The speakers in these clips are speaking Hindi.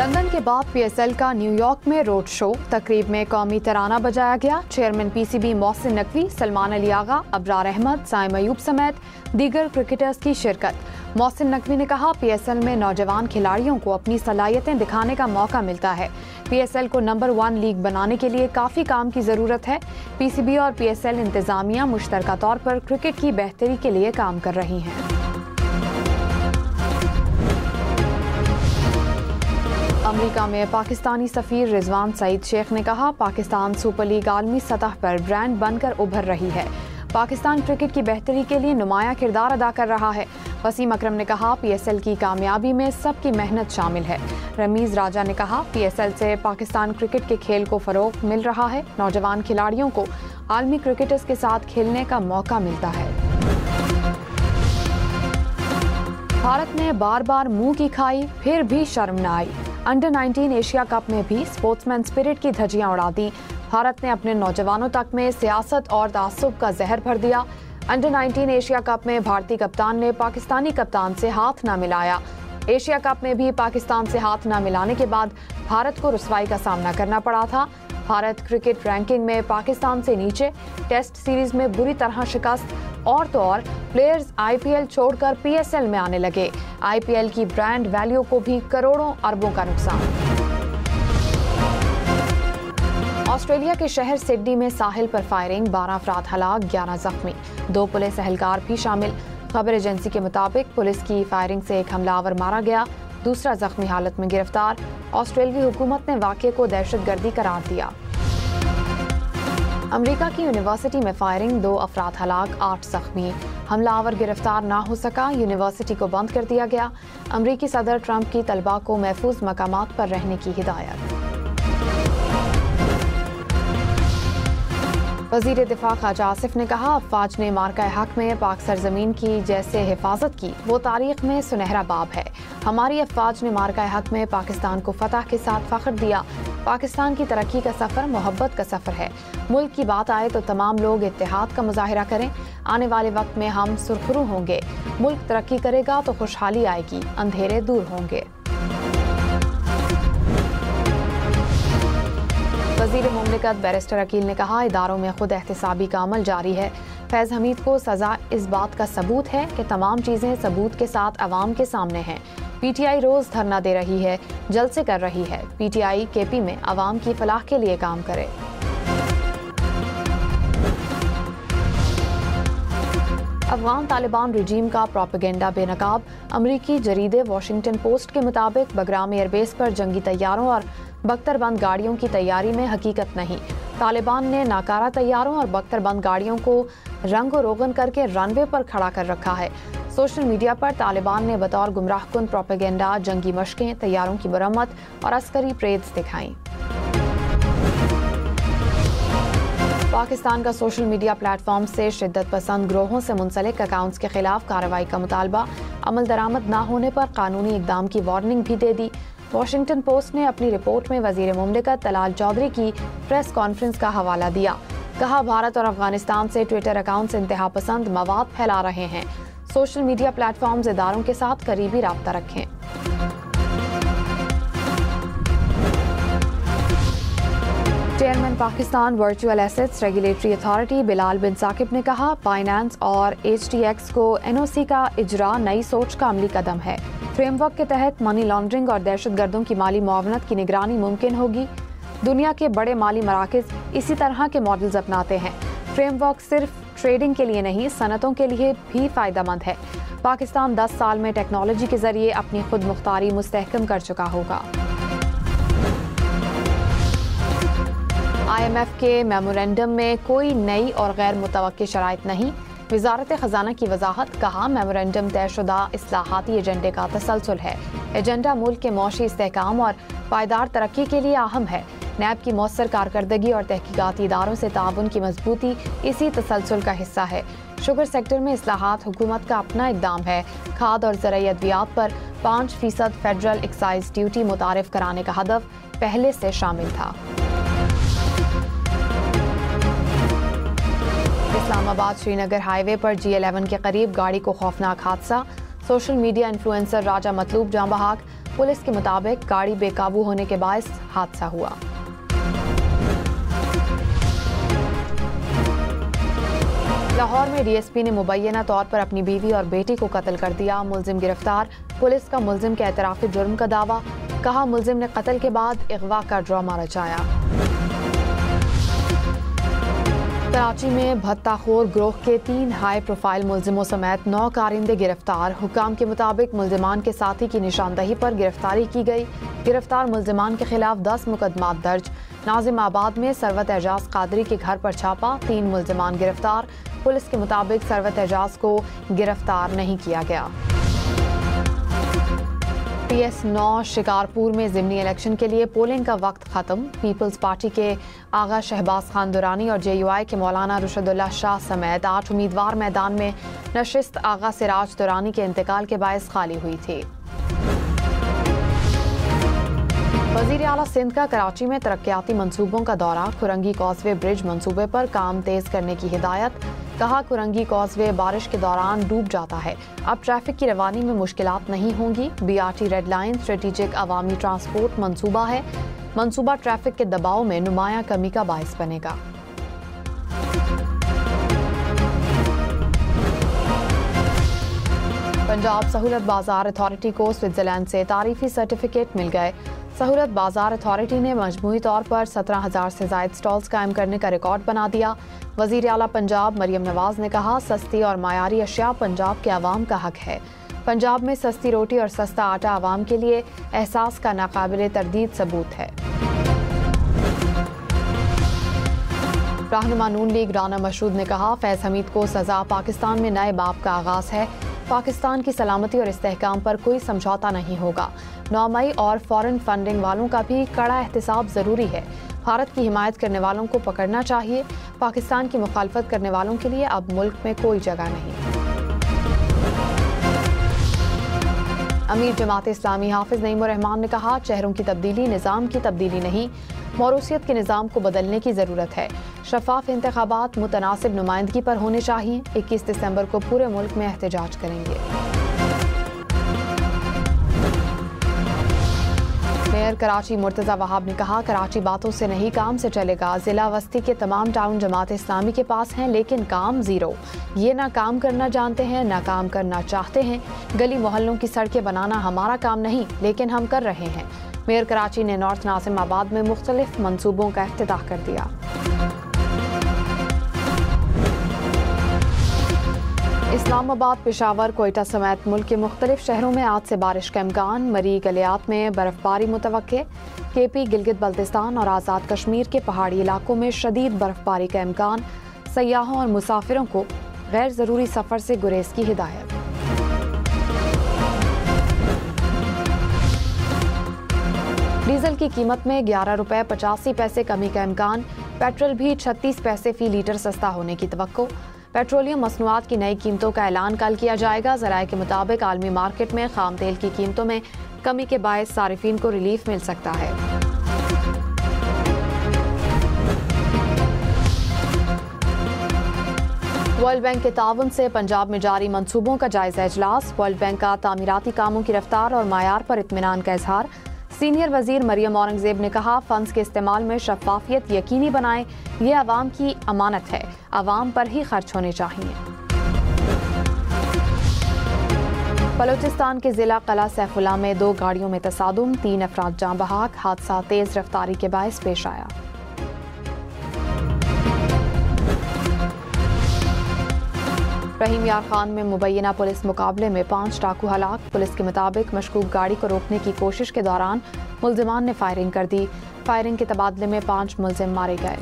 लंदन के बाद पीएसएल का न्यूयॉर्क में रोड शो। तकरीब में कौमी तराना बजाया गया। चेयरमैन पीसीबी मोहसिन नकवी, सलमान अली आगा, अबरार अहमद, साइम अयूब समेत दीगर क्रिकेटर्स की शिरकत। मोहसिन नकवी ने कहा, पीएसएल में नौजवान खिलाड़ियों को अपनी सलाहियतें दिखाने का मौका मिलता है। पीएसएल को नंबर 1 लीग बनाने के लिए काफ़ी काम की ज़रूरत है। पीसीबी और पीएसएल इंतज़ामिया मुश्तरका तौर पर क्रिकेट की बेहतरी के लिए काम कर रही हैं। अमेरिका में पाकिस्तानी सफ़ीर रिजवान सईद शेख ने कहा, पाकिस्तान सुपर लीग आलमी सतह पर ब्रांड बनकर उभर रही है। पाकिस्तान क्रिकेट की बेहतरी के लिए नुमाया किरदार अदा कर रहा है। वसीम अकरम ने कहा, पीएसएल की कामयाबी में सबकी मेहनत शामिल है। रमीज राजा ने कहा, पीएसएल से पाकिस्तान क्रिकेट के खेल को फ़रोग़ मिल रहा है। नौजवान खिलाड़ियों को आलमी क्रिकेटर्स के साथ खेलने का मौका मिलता है। भारत ने बार बार मुंह की खाई, फिर भी शर्म न आई। अंडर 19 एशिया कप में भी स्पोर्ट्समैन स्पिरिट की धज्जियां उड़ा दी। भारत ने अपने नौजवानों तक में सियासत और तासुब का जहर भर दिया। अंडर 19 एशिया कप में भारतीय कप्तान ने पाकिस्तानी कप्तान से हाथ न मिलाया। एशिया कप में भी पाकिस्तान से हाथ न मिलाने के बाद भारत को रुसवाई का सामना करना पड़ा था। भारत क्रिकेट रैंकिंग में पाकिस्तान से नीचे, टेस्ट सीरीज में बुरी तरह शिकस्त, और तो और प्लेयर्स आईपीएल छोड़कर पीएसएल में आने लगे। आईपीएल की ब्रांड वैल्यू को भी करोड़ों अरबों का नुकसान। ऑस्ट्रेलिया के शहर सिडनी में साहिल पर फायरिंग, 12 अफराद हलाक, 11 जख्मी, 2 पुलिस एहलकार भी शामिल। खबर एजेंसी के मुताबिक पुलिस की फायरिंग से एक हमलावर मारा गया, दूसरा जख्मी हालत में गिरफ्तार। ऑस्ट्रेलियाई हुकूमत ने वाक़ये को दहशतगर्दी करार दिया। अमेरिका की यूनिवर्सिटी में फायरिंग, 2 अफराद हलाक, 8 जख्मी, हमलावर गिरफ्तार ना हो सका। यूनिवर्सिटी को बंद कर दिया गया। अमेरिकी सदर ट्रंप की तलबा को महफूज मकामात पर रहने की हिदायत। वज़ीर दिफा ख्वाजा आसिफ ने कहा, अफवाज ने मार्का हक में पाक सरजमीन की जैसे हिफाजत की, वो तारीख में सुनहरा बाब है। हमारी अफवाज ने मार्का हक में पाकिस्तान को फतह के साथ फ़ख्र दिया। पाकिस्तान की तरक्की का सफ़र मोहब्बत का सफ़र है। मुल्क की बात आए तो तमाम लोग इत्तेहाद का मुजाहिरा करें। आने वाले वक्त में हम सुरखरू होंगे। मुल्क तरक्की करेगा तो खुशहाली आएगी, अंधेरे दूर होंगे। वज़ीर मुमलिकत बैरिस्टर अकील ने कहा, इदारों में खुद एहतसाबी का अमल जारी है। फैज़ हमीद को सज़ा इस बात का सबूत है कि तमाम चीज़ें सबूत के साथ अवाम के सामने हैं। पीटीआई रोज़ धरना दे रही है, जलसे कर रही है। पीटीआई केपी में अवाम की फलाह के लिए काम करे। अफगान तालिबान रिजीम का प्रोपेगेंडा बेनकाब। अमरीकी जरीदे वॉशिंगटन पोस्ट के मुताबिक बगराम एयरबेस पर जंगी तैयारों और बख्तरबंद गाड़ियों की तैयारी में हकीकत नहीं। तालिबान ने नाकारा तैयारों और बख्तरबंद गाड़ियों को रंग रोगन करके रनवे पर खड़ा कर रखा है। सोशल मीडिया पर तालिबान ने बतौर गुमराहकुन प्रोपेगेंडा जंगी मशकें, तैयारों की मरम्मत और अस्करी परेड्स दिखाई। पाकिस्तान का सोशल मीडिया प्लेटफॉर्म से शिद्दत पसंद ग्रोहों से मुंसलिक अकाउंट्स के खिलाफ कार्रवाई का मुतालबा। अमल दरामद न होने पर कानूनी इकदाम की वार्निंग भी दे दी। वॉशिंगटन पोस्ट ने अपनी रिपोर्ट में वज़ीर मुमलिकत तलाल चौधरी की प्रेस कॉन्फ्रेंस का हवाला दिया। कहा, भारत और अफगानिस्तान से ट्विटर अकाउंट्स इंतहा पसंद मवाद फैला रहे हैं। सोशल मीडिया प्लेटफॉर्म्स इदारों के साथ करीबी राब्ता रखें। Chairman Pakistan virtual assets regulatory authority Bilal bin Saqib ने कहा, बाइनेंस और HTX को NOC का इजरा नई सोच का अमली कदम है। फ्रेमवर्क के तहत मनी लॉन्ड्रिंग और दहशतगर्दों की माली मुआवनत की निगरानी मुमकिन होगी। दुनिया के बड़े माली मराकज़ इसी तरह के मॉडल्स अपनाते हैं। फ्रेमवर्क सिर्फ ट्रेडिंग के लिए नहीं, सनतों के लिए भी फ़ायदेमंद है। पाकिस्तान 10 साल में टेक्नोलॉजी के जरिए अपनी खुद मुख्तारी मुस्तहकम कर चुका होगा। IMF के मेमोरेंडम में कोई नई और गैर मुतवक्की शराइत नहीं। वज़ारत ख़जाना की वजाहत। कहा, मेमोरेंडम तयशुदा इस्लाहाती एजेंडे का तसलसल है। एजेंडा मुल्क के मौशी इस्तेहकाम और पायदार तरक्की के लिए अहम है। नैब की मौसर कारकर्दगी और तहकीकाती इदारों से ताउन की मजबूती इसी तसलसल का हिस्सा है। शुगर सेक्टर में इस्लाहात हुकूमत का अपना इकदाम है। खाद और ज़राई अद्वियात पर 5% फेडरल एक्साइज ड्यूटी मुतारिफ कराने का हदफ पहले से शामिल था। इस्लामाबाद श्रीनगर हाईवे पर G11 के करीब गाड़ी को खौफनाक हादसा। सोशल मीडिया इन्फ्लुएंसर राजा मतलूब जाँ बहाक। पुलिस के मुताबिक गाड़ी बेकाबू होने के बायस हादसा हुआ। लाहौर में डीएसपी ने मुबैना तौर पर अपनी बीवी और बेटी को कत्ल कर दिया। मुलजिम गिरफ्तार। पुलिस का मुलजिम के एतराफी जुर्म का दावा। कहा मुलजिम ने कत्ल के बाद अगवा का ड्रामा रचाया। कराची में भत्ताखोर गिरोह के 3 हाई प्रोफाइल मुलजिमों समेत 9 कारिंदे गिरफ्तार। हुक्काम के मुताबिक मुलजिमान के साथी की निशानदही पर गिरफ्तारी की गई। गिरफ्तार मुलजिमान के खिलाफ 10 मुकदमात दर्ज। नाजिमाबाद में सरवत एजाज कादरी के घर पर छापा, 3 मुलजिमान गिरफ्तार। पुलिस के मुताबिक सरवत एजाज को गिरफ्तार नहीं किया गया। PS9 शिकारपुर में ज़िमनी इलेक्शन के लिए पोलिंग का वक्त खत्म। पीपल्स पार्टी के आगा शहबाज खान दुरानी और JUI के मौलाना रुशदुल्लाह शाह समेत 8 उम्मीदवार मैदान में नशिस्त आगा सिराज दुरानी के इंतकाल के बायस खाली हुई थी। वज़ीर आला सिंध का कराची में तरक्याती मंसूबों का दौरा। कुरंगी कॉजवे ब्रिज मंसूबे पर काम तेज करने की हिदायत। कहा कुरंगी कॉजवे बारिश के दौरान डूब जाता है, अब ट्रैफिक की रवानी में मुश्किलात नहीं होंगी। BRT रेड लाइन स्ट्रेटेजिक अवामी ट्रांसपोर्ट मंसूबा है। मंसूबा ट्रैफिक के दबाव में नुमाया कमी का बायस बनेगा। पंजाब सहूलत बाजार अथॉरिटी को स्विट्जरलैंड से तारीफी सर्टिफिकेट मिल गए। सहूलत बाजार अथॉरिटी ने मजमूई तौर पर 17,000 से ज़ायद स्टॉल्स कायम करने का रिकॉर्ड बना दिया। वज़ीर आला पंजाब मरियम नवाज ने कहा सस्ती और मायारी अशिया पंजाब के अवाम का हक है। पंजाब में सस्ती रोटी और सस्ता आटा अवाम के लिए एहसास का नाकाबिले तरदीद सबूत है। रहनुमा नून लीग राना मशहूद ने कहा फैज़ हमीद को सजा पाकिस्तान में नए बाब का आगाज है। पाकिस्तान की सलामती और इस्तेहकाम पर कोई समझौता नहीं होगा। 9 मई और फॉरेन फंडिंग वालों का भी कड़ा एहतिसाब जरूरी है। भारत की हिमायत करने वालों को पकड़ना चाहिए। पाकिस्तान की मुखालफत करने वालों के लिए अब मुल्क में कोई जगह नहीं। अमीर जमात इस्लामी हाफिज नईमुर रहमान ने कहा चेहरों की तब्दीली निज़ाम की तब्दीली नहीं, मौरूसियत के निज़ाम को बदलने की ज़रूरत है। शफाफ इंतखाबात मुतनासिब नुमाइंदगी पर होने चाहिए। 21 दिसंबर को पूरे मुल्क में एहतजाज करेंगे। मेयर कराची मुर्तज़ा वहाब ने कहा कराची बातों से नहीं काम से चलेगा। जिला वस्ती के तमाम टाउन जमात इस्लामी के पास हैं लेकिन काम ज़ीरो। ये ना काम करना जानते हैं ना काम करना चाहते हैं। गली मोहल्लों की सड़कें बनाना हमारा काम नहीं लेकिन हम कर रहे हैं। मेयर कराची ने नॉर्थ नाजिमाबाद में मुख्तलिफ मंसूबों का इफ्तिताह कर दिया। इस्लामाबाद, पेशावर, कोयटा समेत मुल्क के मुख्तलिफ शहरों में आज से बारिश का इम्कान। मरी गलियात में बर्फबारी मुतवक्के। KP, गिलगित बल्तिस्तान और आज़ाद कश्मीर के पहाड़ी इलाकों में शदीद बर्फबारी का इम्कान। सयाहों और मुसाफिरों को गैर ज़रूरी सफ़र से गुरेज की हिदायत। डीजल की कीमत में 11 रुपये 85 पैसे कमी का इम्कान। पेट्रोल भी 36 पैसे फी लीटर सस्ता होने की तवक्को। पेट्रोलियम मसनूआत की नई कीमतों का ऐलान कल किया जाएगा। ज़राए के मुताबिक आलमी मार्केट में खाम तेल की कीमतों में कमी के बायस सारिफीन को रिलीफ मिल सकता है। वर्ल्ड बैंक के ताउन से पंजाब में जारी मंसूबों का जायजा इजलास। वर्ल्ड बैंक का तामीराती कामों की रफ्तार और मायार पर इत्मीनान का इजहार। सीनियर वजीर मरियम औरंगजेब ने कहा फंड्स के इस्तेमाल में शफाफियत यकीनी बनाएं। ये अवाम की अमानत है, अवाम पर ही खर्च होने चाहिए। बलूचिस्तान के जिला कला सैफुल्ला में 2 गाड़ियों में तसादुम, 3 अफराद जाँ बहक। हादसा तेज रफ्तारी के बायस पेश आया। रहीम यार खान में मुबैना पुलिस मुकाबले में 5 डाकू हलाक। पुलिस के मुताबिक मशकूक गाड़ी को रोकने की कोशिश के दौरान मुल्जिमान ने फायरिंग कर दी। फायरिंग के तबादले में 5 मुल्जिम मारे गए।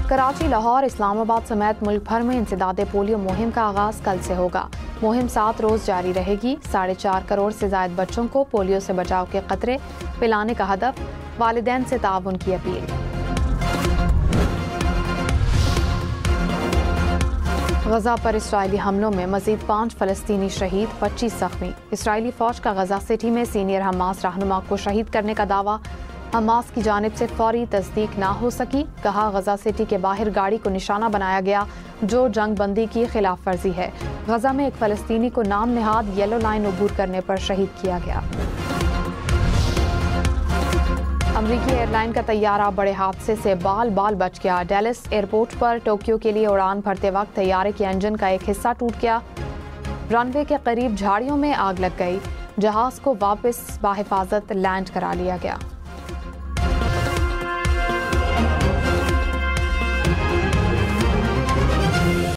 कराची, लाहौर, इस्लामाबाद समेत मुल्क भर में इंसदादे पोलियो मुहिम का आगाज कल से होगा। मुहिम 7 रोज जारी रहेगी। 4.5 करोड़ से ज्यादा बच्चों को पोलियो से बचाव के कतरे पिलाने का हदफ। वालिदैन से ताउन की अपील। गजा पर इसराइली हमलों में मजीद 5 फलस्तीनी शहीद, 25 जख्मी। इसराइली फौज का गजा सिटी में सीनियर हमास रहनुमा को शहीद करने का दावा। हमास की जानिब से फौरी तस्दीक ना हो सकी। कहा गजा सिटी के बाहर गाड़ी को निशाना बनाया गया जो जंग बंदी की खिलाफ वर्जी है। गजा में एक फ़लस्तीनी को नाम निहाद येलो लाइन अबूर करने पर शहीद किया गया। अमरीकी एयरलाइन का तैयारा बड़े हादसे से बाल बाल बच गया। डैलस एयरपोर्ट पर टोक्यो के लिए उड़ान भरते वक्त तैयारे के इंजन का एक हिस्सा टूट गया। रनवे के करीब झाड़ियों में आग लग गई। जहाज को वापस बाहिफाजत लैंड करा लिया गया।